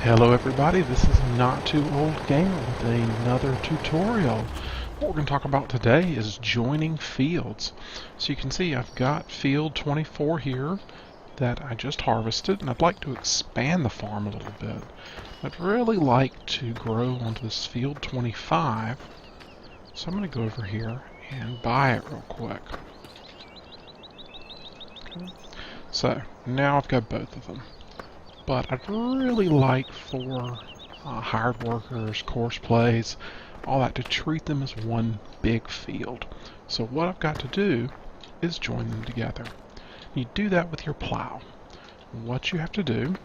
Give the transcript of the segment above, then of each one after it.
Hello everybody, this is Not Too Old Gamer with another tutorial. What we're going to talk about today is joining fields. So you can see I've got field 24 here that I just harvested, and I'd like to expand the farm a little bit. I'd really like to grow onto this field 25, so I'm going to go over here and buy it real quick. Okay. So now I've got both of them. But I'd really like for hired workers, course plays, all that to treat them as one big field. So what I've got to do is join them together. You do that with your plow. What you have to do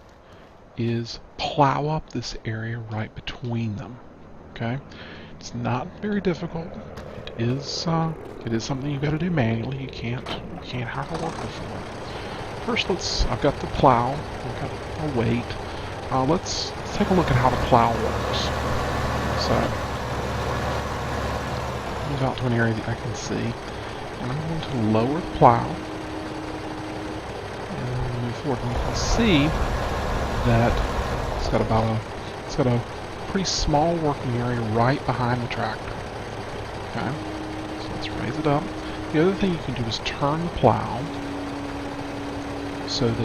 is plow up this area right between them. Okay? It's not very difficult. It is something you've got to do manually. You can't hire a worker for it. First, I've got the plow, I've got a weight. Let's take a look at how the plow works. So, move out to an area that I can see, and I'm going to lower the plow, and move forward. And you can see that it's got a pretty small working area right behind the tractor. Okay, so let's raise it up. The other thing you can do is turn the plow so that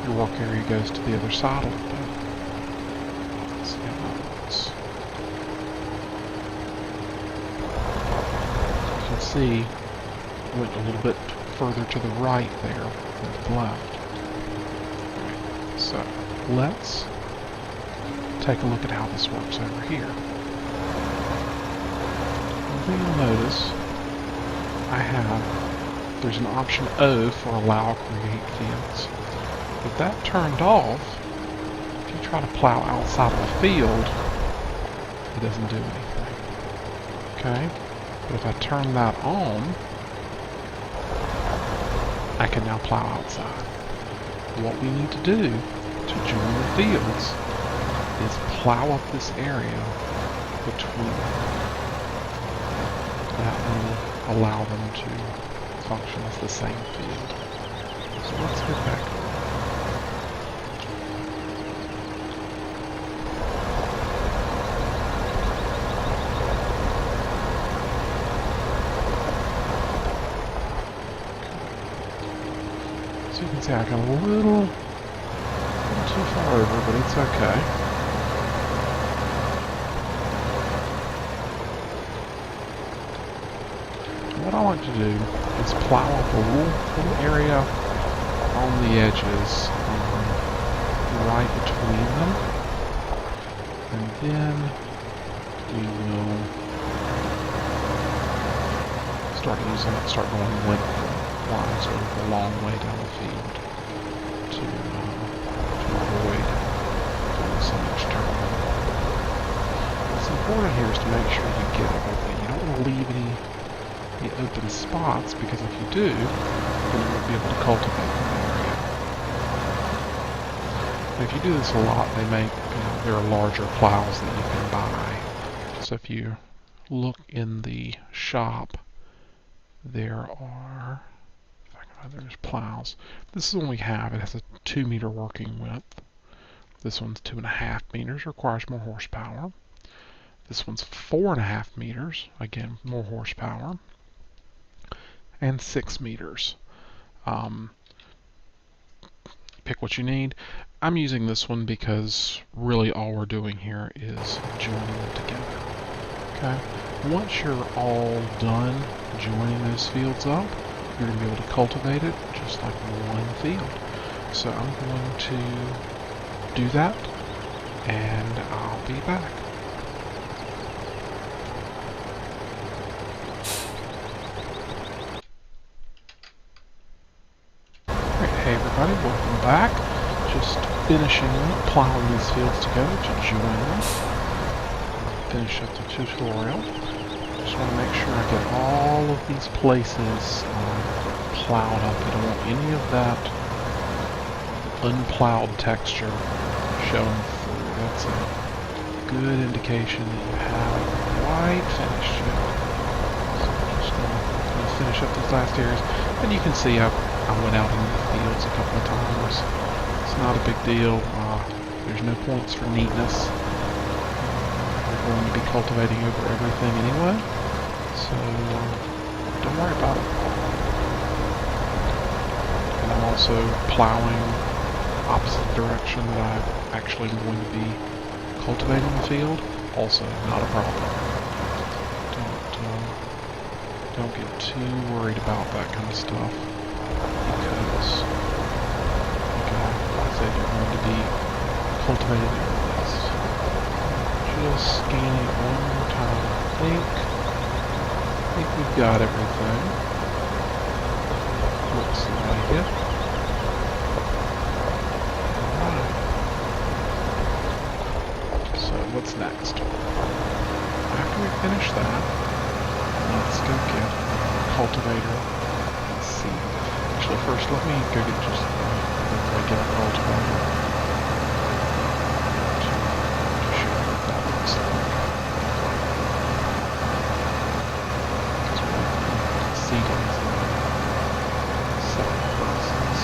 your work area goes to the other side a little bit. Let's see how that looks. You can see it went a little bit further to the right there than to the left. Right. So let's take a look at how this works over here. One thing you'll notice, there's an option O for allow create fields. With that turned off, if you try to plow outside of the field, it doesn't do anything. Okay? But if I turn that on, I can now plow outside. What we need to do to join the fields is plow up this area between them. That will allow them to function as the same field. So let's get back. So you can see I got a little too far over, but it's okay. What I like to do is plow up a little area on the edges, right between them, and then we will start going lengthwise or a long way down the field to avoid doing so much turning. What's important here is to make sure you get everything. You don't want to leave any open spots, because if you do, then you won't be able to cultivate the area. And if you do this a lot, there are larger plows that you can buy. So if you look in the shop, there's plows. This is one we have. It has a 2-meter working width. This one's 2.5 meters, requires more horsepower. This one's 4.5 meters, again, more horsepower. And 6 meters. Pick what you need. I'm using this one because really all we're doing here is joining them together. Okay? Once you're all done joining those fields up, you're going to be able to cultivate it just like one field. So I'm going to do that, and I'll be back. Hey everybody, welcome back. Just finishing up plowing these fields together to join them. Finish up the tutorial. Just want to make sure I get all of these places plowed up. I don't want any of that unplowed texture showing through. That's a good indication that you haven't quite finished yet. So I'm just going to finish up these last areas. And you can see I went out into the fields a couple of times, It's not a big deal. There's no points for neatness. We're going to be cultivating over everything anyway, so don't worry about it. And I'm also plowing opposite direction that I'm actually going to be cultivating the field. Also, not a problem. Don't get too worried about that kind of stuff, because, like I said, you're going to be cultivating areas. Just scanning it one more time. I think we've got everything. Looks like it. Alright. So what's next? After we finish that, let's go get a cultivator and see. Actually, first let me go get just get a cultivator to show you what that looks like. Because we're seedings and several process.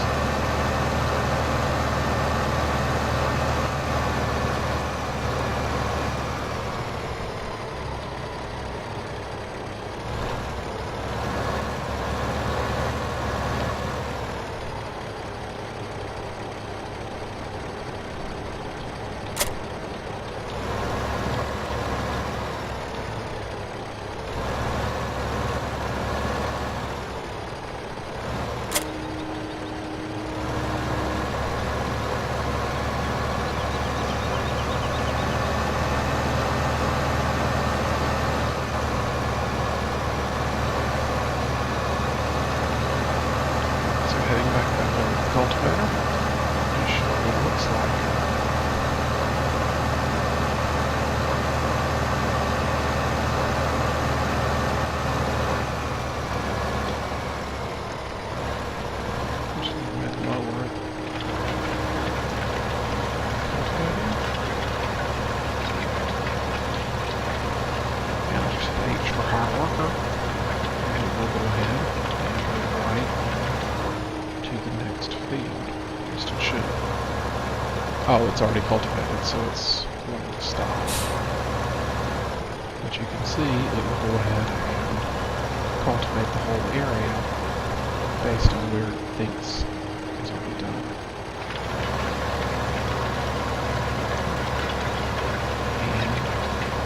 Cultivator. Just show you what it looks like. Just need to lower it. Cultivator. And I'll just hit H for hard worker. And we'll go ahead and go right to the next field. At least it should. Oh, it's already cultivated, so it's going to stop. But you can see it will go ahead and cultivate the whole area based on where it thinks is already done. And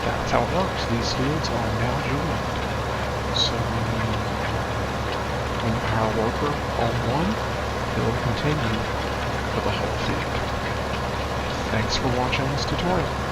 that's how it works. These fields are now joined. So when you power worker on one, it will continue for the whole field. Thanks for watching this tutorial.